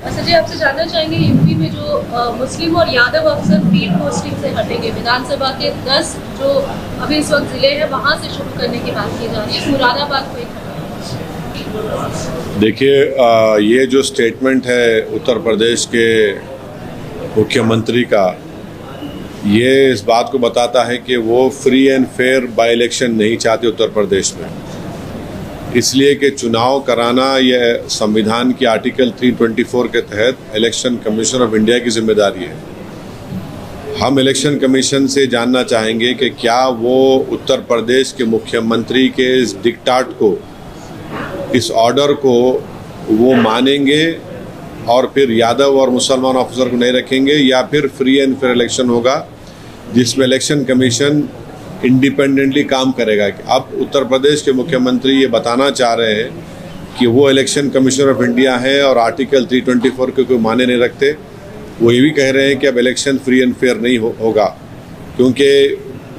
अच्छा जी, आपसे जानना चाहेंगे यूपी में जो मुस्लिम और यादव अफसर फील्ड पोस्टिंग से हटेंगे, विधानसभा के 10 जो अभी इस वक्त जिले हैं वहां से शुरू करने की बात की जा रही है, मुरादाबाद को एक। देखिए, ये जो स्टेटमेंट है उत्तर प्रदेश के मुख्यमंत्री का, ये इस बात को बताता है कि वो free and fair by election नहीं चाहते उत्तर प्रदेश में, इसलिए कि चुनाव कराना यह संविधान की आर्टिकल 324 के तहत इलेक्शन कमीशन ऑफ इंडिया की जिम्मेदारी है। हम इलेक्शन कमीशन से जानना चाहेंगे कि क्या वो उत्तर प्रदेश के मुख्यमंत्री के इस डिक्टाट को, इस ऑर्डर को वो मानेंगे और फिर यादव और मुसलमान ऑफिसर को नहीं रखेंगे, या फिर फ्री एंड फेयर इलेक्शन होगा जिसमें इलेक्शन कमीशन इंडिपेंडेंटली काम करेगा। अब उत्तर प्रदेश के मुख्यमंत्री ये बताना चाह रहे हैं कि वो इलेक्शन कमीशन ऑफ इंडिया है और आर्टिकल 324 के कोई माने नहीं रखते। वो ये भी कह रहे हैं कि अब इलेक्शन फ्री एंड फेयर नहीं होगा, क्योंकि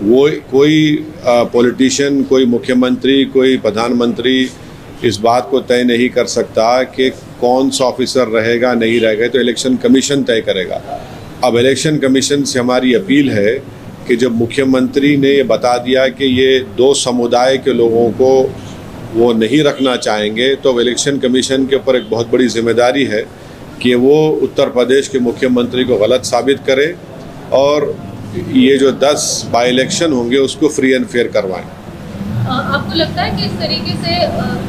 वो कोई पॉलिटिशियन, कोई मुख्यमंत्री, कोई प्रधानमंत्री इस बात को तय नहीं कर सकता कि कौन सा ऑफिसर रहेगा नहीं रहेगा, तो इलेक्शन कमीशन तय करेगा। अब इलेक्शन कमीशन से हमारी अपील है कि जब मुख्यमंत्री ने ये बता दिया कि ये दो समुदाय के लोगों को वो नहीं रखना चाहेंगे, तो इलेक्शन कमीशन के ऊपर एक बहुत बड़ी जिम्मेदारी है कि वो उत्तर प्रदेश के मुख्यमंत्री को गलत साबित करे और ये जो 10 बाई इलेक्शन होंगे उसको फ्री एंड फेयर करवाएं। आपको लगता है कि इस तरीके से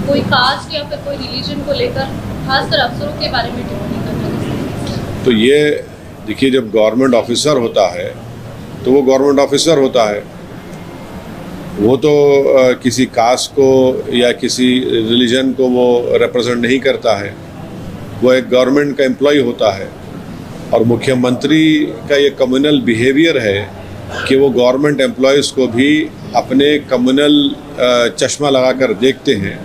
कोई कास्ट या फिर कोई रिलीजन को लेकर खासकर अफसरों के बारे में टिप्पणी करना? तो ये देखिए, जब गवर्नमेंट ऑफिसर होता है तो वो गवर्नमेंट ऑफिसर होता है, वो तो किसी कास्ट को या किसी रिलीजन को वो रिप्रेजेंट नहीं करता है, वो एक गवर्नमेंट का एम्प्लॉय होता है। और मुख्यमंत्री का ये कम्युनल बिहेवियर है कि वो गवर्नमेंट एम्प्लॉयज़ को भी अपने कम्युनल चश्मा लगाकर देखते हैं,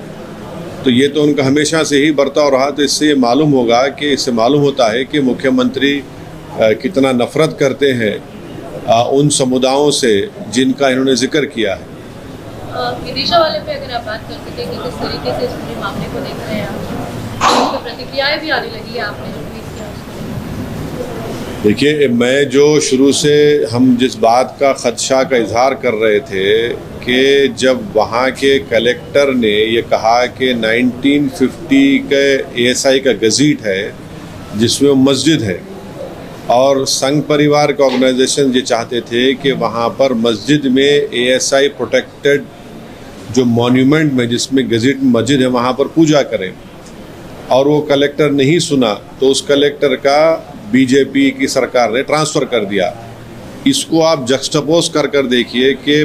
तो ये तो उनका हमेशा से ही बर्ताव रहा। तो इससे मालूम होगा कि इससे मालूम होता है कि मुख्यमंत्री कितना नफरत करते हैं उन समुदायों से जिनका इन्होंने जिक्र किया है। विदिशा वाले पे अगर आप बात कर सकें कि किस तरीके से इस पूरे मामले को देख रहे हैं आप, तो प्रतिक्रियाएं भी आने लगी है आपने जो ट्वीट किया उसको। देखिए, मैं जो शुरू से हम जिस बात का खदशा का इजहार कर रहे थे कि जब वहाँ के कलेक्टर ने ये कहा कि 1950 के ASI का गज़ीट है जिसमें मस्जिद है, और संघ परिवार के ऑर्गेनाइजेशन ये चाहते थे कि वहाँ पर मस्जिद में ASI प्रोटेक्टेड जो मॉन्यूमेंट में जिसमें गज़ीट मस्जिद है वहाँ पर पूजा करें, और वो कलेक्टर नहीं सुना तो उस कलेक्टर का बीजेपी की सरकार ने ट्रांसफ़र कर दिया। इसको आप जक्सटापोज कर देखिए कि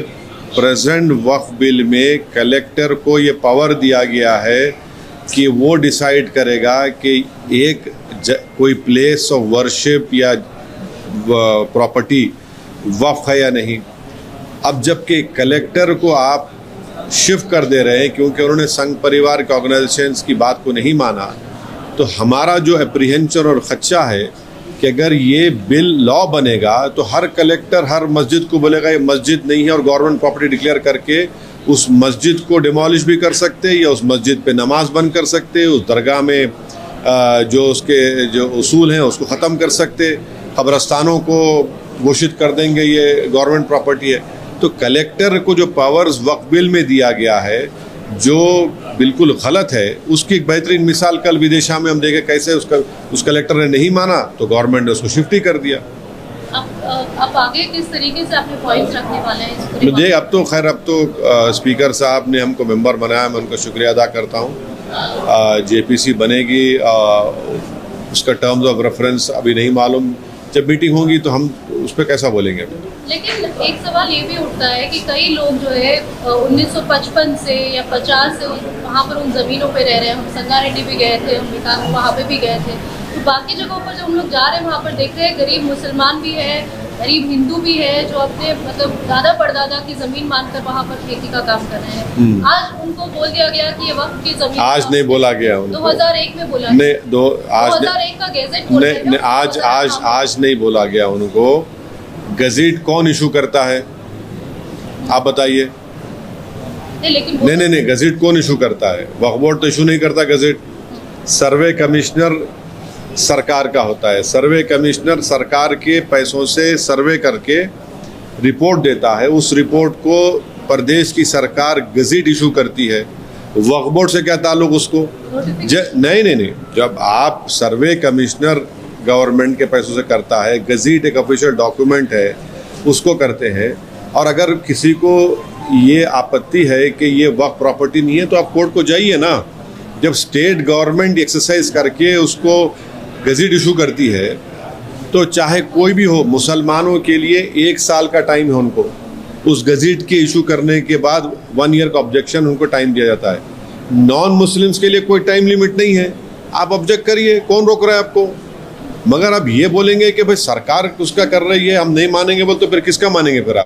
प्रेजेंट वक्फ बिल में कलेक्टर को ये पावर दिया गया है कि वो डिसाइड करेगा कि एक कोई प्लेस ऑफ वर्शिप या प्रॉपर्टी वक्फ है या नहीं। अब जबकि कलेक्टर को आप शिफ्ट कर दे रहे हैं क्योंकि उन्होंने संघ परिवार के ऑर्गेनाइजेशंस की बात को नहीं माना, तो हमारा जो एप्रीहेंशन और खदशा है कि अगर ये बिल लॉ बनेगा तो हर कलेक्टर हर मस्जिद को बोलेगा ये मस्जिद नहीं है और गवर्नमेंट प्रॉपर्टी डिक्लेयर करके उस मस्जिद को डिमोलिश भी कर सकते हैं या उस मस्जिद पे नमाज बंद कर सकते हैं, उस दरगाह में जो उसके जो उसूल हैं उसको ख़त्म कर सकते, कब्रस्तानों को घोषित कर देंगे ये गवर्नमेंट प्रॉपर्टी है। तो कलेक्टर को जो पावर्स वक्फ बिल में दिया गया है जो बिल्कुल गलत है, उसकी एक बेहतरीन मिसाल कल विदिशा में हम देखे कैसे उस कलेक्टर ने नहीं माना तो गवर्नमेंट ने उसको शिफ्ट ही कर दिया। अब आगे किस तरीके से अपने पॉइंट्स रखने वाले हैं? मुझे अब तो स्पीकर साहब ने हमको मेंबर बनाया, मैं उनका शुक्रिया अदा करता हूँ। JPC बनेगी, उसका टर्म्स ऑफ रेफरेंस अभी नहीं मालूम, जब मीटिंग होगी तो हम उस पर कैसा बोलेंगे। लेकिन एक सवाल ये भी उठता है कि कई लोग जो है 1955 से या 50 से वहाँ पर उन ज़मीनों पे रह रहे हैं। हम संगारेड्डी भी गए थे, हम वहाँ पे भी गए थे, तो बाकी जगहों पर जब हम लोग जा रहे हैं वहाँ पर देख रहे हैं गरीब मुसलमान भी है, गरीब हिंदू भी है जो अपने मतलब दादा परदादा की ज़मीन मानकर वहाँ पर खेती का काम कर रहे हैं। आज उनको बोल दिया गया कि ये वक्त की ज़मीन, आज नहीं बोला गया, 2001 में बोला, 2001 का गैजेट आज नहीं बोला गया उनको। गज़ीट कौन इशू करता है आप बताइए? नहीं, गज़ीट कौन इशू करता है? वक्फ बोर्ड तो इशू नहीं करता गज़ीट। सर्वे कमिश्नर सरकार का होता है। सर्वे कमिश्नर सरकार के पैसों से सर्वे करके रिपोर्ट देता है। उस रिपोर्ट को प्रदेश की सरकार गज़ेट इशू करती है। वक्फ बोर्ड से क्या ताल्लुक उसको? नहीं, जब आप सर्वे कमिश्नर गवर्नमेंट के पैसों से करता है, गज़ेट एक ऑफिशियल डॉक्यूमेंट है, उसको करते हैं। और अगर किसी को ये आपत्ति है कि ये वक्फ प्रॉपर्टी नहीं है तो आप कोर्ट को जाइए ना। जब स्टेट गवर्नमेंट एक्सरसाइज करके उसको गज़ेट इशू करती है तो चाहे कोई भी हो, मुसलमानों के लिए 1 साल का टाइम है उनको, उस गज़ेट के इशू करने के बाद 1 ईयर का ऑब्जेक्शन उनको टाइम दिया जाता है। नॉन मुस्लिम्स के लिए कोई टाइम लिमिट नहीं है, आप ऑब्जेक्ट करिए, कौन रोक रहा है आपको? मगर अब ये बोलेंगे कि भाई सरकार उसका कर रही है, हम नहीं मानेंगे बोल, तो फिर किसका मानेंगे फिर आप?